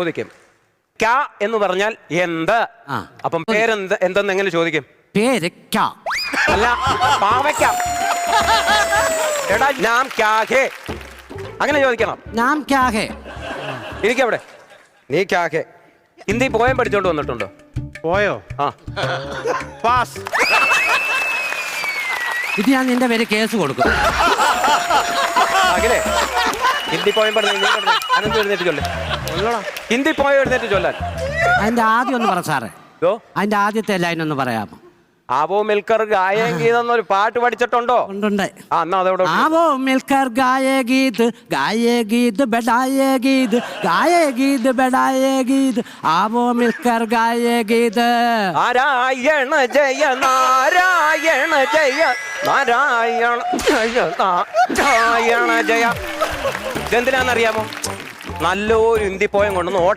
ചോദിക്കും. ക്യാ എന്ന് പറഞ്ഞാൽ എന്ത്? അപ്പം പേരെന്ത് എന്തെന്ന് എങ്ങനെ ചോദിക്കും? പേര് ക്യാ അല്ല, പാവയ്ക്ക. എടാ നാം ക്യാ ഹേ അങ്ങനെ ചോദിക്കണം. നാം ക്യാ ഹേ. ഇരിക്കവിടെ. നീ ക്യാ ഹേ ഹിന്ദി പോയം പഠിച്ചോണ്ട് വന്നിട്ടുണ്ടോ? പോയോ? ആ, പാസ്. ഇത് ഞാൻ നിന്റെ പേര് കേസ് കൊടുക്കും. അഖിലേ, ഹിന്ദി പോയം പഠിച്ചു അനന്ത് എഴുന്നേറ്റ് ചൊല്ലേ. ഹിന്ദി പോയം എഴുന്നേറ്റ് ചൊല്ലാൻ. അതിന്റെ ആദ്യം ഒന്ന് പറ സാറേ. അതിന്റെ ആദ്യത്തെ ലൈൻ ഒന്ന് പറയാമോ? ആവോ മിൽക്കർ ഗായേം ഗീതെന്നൊരു പാട്ട് പഠിച്ചിട്ടുണ്ടോ? ഉണ്ട്. ആ, എന്നാ അതോടെ. ആവോ മിൽക്കർ ഗായേ ഗീത് ബെഡായേ ഗീത് ബെഡായേ ഗീത് ആവോ മിൽക്കർ ഗായേ ഗീത്. നാരായണ ജയ നാരായണ ജയ നാരായണ ജയ നാരായണ ജയ. ഇതെന്തിനാന്നറിയാമോ? നല്ലൊരു ഹിന്ദി പോയം കൊണ്ടുവന്ന്